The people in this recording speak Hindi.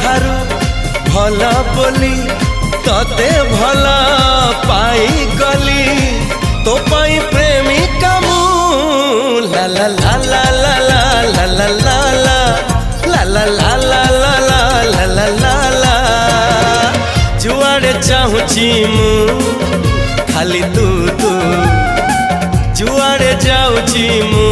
ठारू भल बोली तते भल पाई गली तो पाई प्रेमिका मु ला ला ला ला ला ला ला ला ला ला ला ला ला ला ला ला ला जुआड़े चाहूची मु खाली तू तू जुआड़े जाऊची मु